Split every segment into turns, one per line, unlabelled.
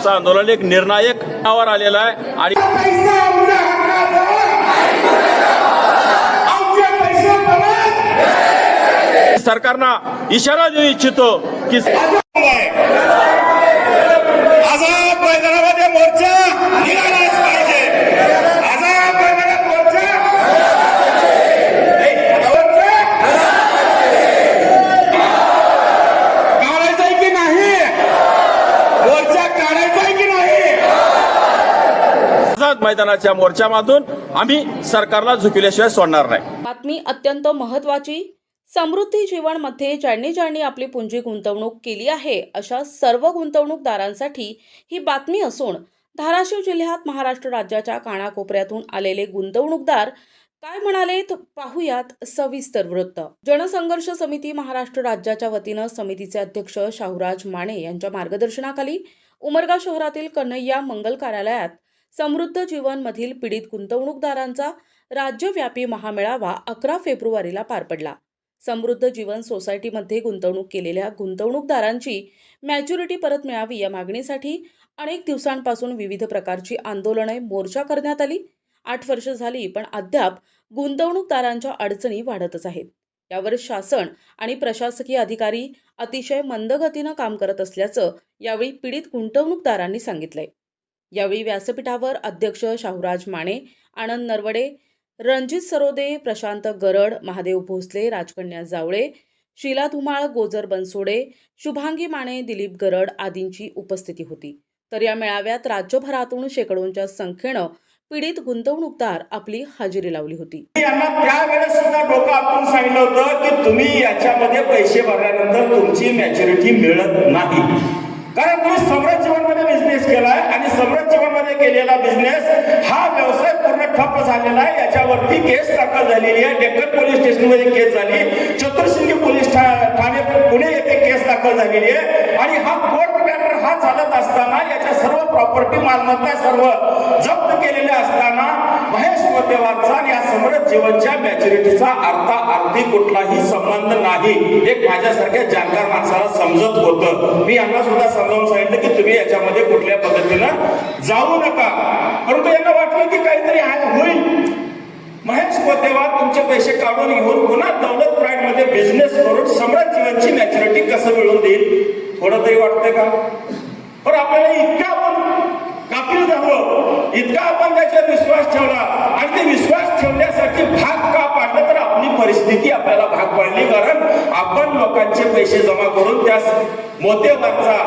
आंदोलन एक निर्णायक वर आलेला आहे आणि सरकारना इशारा देऊ इच्छितो की
आझाद मैदानामध्ये मोर्चा निघालाच पाहिजे। आझाद मैदानात मोर्चा काढायचा आहे की नाही? मोर्चा काढायचा आहे की नाही?
आझाद मैदानाच्या मोर्चामधून आम्ही सरकारला झुकल्याशिवाय सोडणार नाही।
बातमी अत्यंत महत्त्वाची। समृद्धी जीवनमध्ये ज्यांनी आपली पुंजी गुंतवणूक केली आहे अशा सर्व गुंतवणूकदारांसाठी ही बातमी असून धाराशिव जिल्ह्यात महाराष्ट्र राज्याच्या कानाकोपऱ्यातून आलेले गुंतवणूकदार काय म्हणालेत पाहूयात सविस्तर वृत्त। जनसंघर्ष समिती महाराष्ट्र राज्याच्या वतीनं समितीचे अध्यक्ष शाहूराज माने यांच्या मार्गदर्शनाखाली उमरगा शहरातील कन्हैया मंगल कार्यालयात समृद्ध जीवन मधील पीडित गुंतवणूकदारांचा राज्यव्यापी महामेळावा 11 फेब्रुवारीला पार पडला। समृद्ध जीवन सोसायटीमध्ये गुंतवणूक केलेल्या गुंतवणूकदारांची मॅच्युरिटी परत मिळावी या मागणीसाठी अनेक दिवसांपासून विविध प्रकारची आंदोलने मोर्चा करण्यात आली। 8 वर्ष झाली पण अद्याप गुंतवणूकदारांच्या अडचणी वाढतच आहेत। यावर शासन आणि प्रशासकीय अधिकारी अतिशय मंदगतीनं काम करत असल्याचं यावेळी पीडित गुंतवणूकदारांनी सांगितलंय। यावेळी व्यासपीठावर अध्यक्ष शाहूराज माने, आनंद नरवडे, रणजित सरोदे, प्रशांत गरड, महादेव भोसले, राजकन्या जावळे, शीला धुमाळ, गोजर बनसोडे, शुभांगी माने, दिलीप गरड आदींची उपस्थिती होती। तर या मेळाव्यात राज्यभरातून शेकडोंच्या संख्येनं पीडित गुंतवणूकदार आपली हजेरी लावली होती।
यांना त्यावेळेस सुद्धा डोकं आपण सांगितलं होतं की तुम्ही याच्यामध्ये पैसे भरल्यानंतर तुमची मॅच्युरिटी मिळत नाही, कारण तुम्ही समृद्ध जीवनमध्ये बिझनेस केलाय आणि समृद्ध जीवनमध्ये केलेला बिझनेस हा व्यवसाय पूर्ण ठप्प झालेला आहे। याच्यावरती केस दाखल झालेली आहे। डेक्कन पोलीस स्टेशनमध्ये केस झाली, चतुर्सिंगी पोलीस ठाणे पुणे येथे केस दाखल झालेली आहे आणि हा कोर्ट मॅटर हा चालत असताना याच्या सर्व प्रॉपर्टी मालमत्ता सर्व जप्त केलेल्या असताना महेश मोतेवारचा आणि या समृद्ध जीवनच्या मॅच्युरिटीचा अर्थाअर्थी कुठलाही संबंध नाही। एक माझ्यासारख्या जाणकार माणसाला समजत होतं। मी यांना सुद्धा समजावून सांगितलं की तुम्ही याच्यामध्ये कुठल्या पद्धतीनं जाऊ नका, परंतु यांना वाटलं की काहीतरी होईल। महेश मोतेवार तुमचे पैसे काढून घेऊन पुन्हा दौलत प्राईड मध्ये बिझनेस करून समृद्ध जीवनची मॅच्युरिटी कसं मिळवून देईल, थोडं तरी वाटतंय का? पण आपल्याला इतकं आपण कापील झालो, इतका आपण त्याच्यावर विश्वास ठेवला आणि ते विश्वास ठेवण्यासाठी भाग का पाडलं तर आपली परिस्थिती आपल्याला भाग पाडली, कारण आपण लोकांचे पैसे जमा करून त्या मोतेवारचा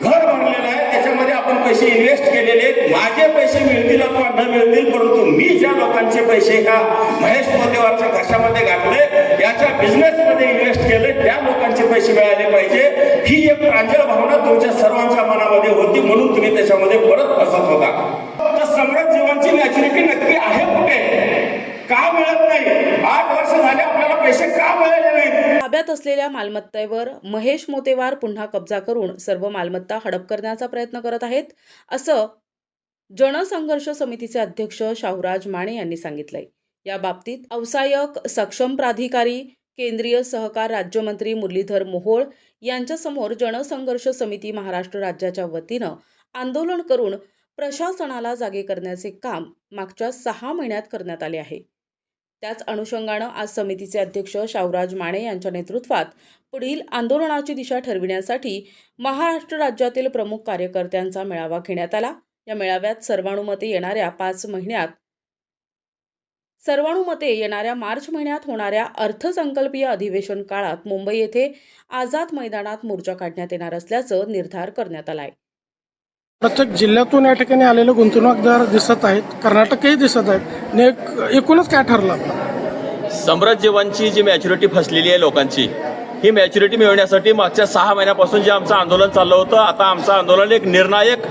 घर भरलेलं आहे, त्याच्यामध्ये आपण पैसे इन्व्हेस्ट केलेले आहेत। माझे पैसे मिळतील अथवा न मिळतील, परंतु मी ज्या लोकांचे पैसे का महेश मोतेवारच्या घशामध्ये घातले, याच्या बिझनेस मध्ये इन्व्हेस्ट केले, त्या लोकांचे पैसे मिळाले पाहिजे ही एक प्रांजळ भावना तुमच्या सर्वांच्या मनामध्ये होती, म्हणून तुम्ही त्याच्यामध्ये परत फसत होता। तर समृद्ध जीवनची मॅच्युरिटी नक्की आहे कुठे, का मिळत नाही? 8 वर्ष झाले आपल्याला पैसे का मिळाले नाहीत?
ताब्यात असलेल्या मालमत्तेवर महेश मोतेवार पुन्हा कब्जा करून सर्व मालमत्ता हडप करण्याचा प्रयत्न करत आहेत, असं जनसंघर्ष समितीचे अध्यक्ष शाहूराज माने यांनी सांगितलंय। या बाबतीत अवसायक सक्षम प्राधिकारी केंद्रीय सहकार राज्यमंत्री मुरलीधर मोहोळ यांच्यासमोर जनसंघर्ष समिती महाराष्ट्र राज्याच्या वतीनं आंदोलन करून प्रशासनाला जागे करण्याचे काम मागच्या 6 महिन्यात करण्यात आले आहे। त्याच अनुषंगानं आज समितीचे अध्यक्ष शाहूराज माने यांच्या नेतृत्वात पुढील आंदोलनाची दिशा ठरविण्यासाठी महाराष्ट्र राज्यातील प्रमुख कार्यकर्त्यांचा मेळावा घेण्यात आला। या मेळाव्यात सर्वानुमते येणाऱ्या मार्च महिन्यात होणाऱ्या अर्थसंकल्पीय अधिवेशन काळात मुंबई येथे आझाद मैदानात मोर्चा काढण्यात येणार असल्याचं निर्धार करण्यात आलाय।
प्रत्येक जिल्ह्यातून या ठिकाणी आलेले गुंतवणूकदार दिसत आहेत, कर्नाटकही दिसत आहेत। एकूणच काय ठरलं आपलं?
समृद्ध जीवनची जी मॅच्युरिटी फसलेली आहे लोकांची, ही मॅच्युरिटी मिळवण्यासाठी मागच्या 6 महिन्यापासून जे आमचं आंदोलन चाललं होतं, आता आमचं आंदोलन एक निर्णायक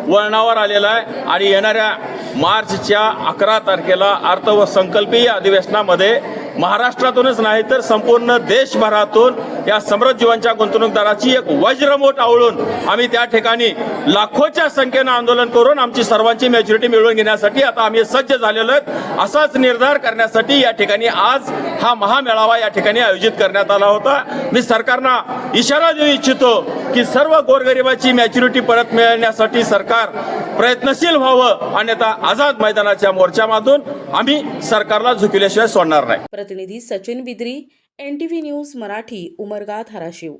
वळणावर आलेलं आहे आणि येणाऱ्या मार्चच्या 11 तारखेला अर्थसंकल्पीय अधिवेशनामध्ये महाराष्ट्रातूनच नाही तर संपूर्ण देशभरातून या समृद्ध जीवनच्या गुंतवणूकदाराची एक वज्रमोठ आवळून आम्ही त्या ठिकाणी लाखोच्या संख्येनं आंदोलन करून आमची सर्वांची मॅच्युरिटी मिळवून घेण्यासाठी आता आम्ही सज्ज झालेलो आहेत. असाच निर्धार करण्यासाठी या ठिकाणी आज हा महामेळावा या ठिकाणी आयोजित करण्यात आला होता. मी सरकारला इशारा देऊ इच्छितो की सर्व गोरगरिबाची मॅच्युरिटी परत मिळण्यासाठी सरकार प्रयत्नशील व्हावं, अन्यथा आझाद मैदानाच्या मोर्चामधून आम्ही सरकारला झुकल्याशिवाय सोडणार नाही.
प्रतिनिधी सचिन बिद्री, NTV न्यूज मराठी, उमरगा, धाराशिव.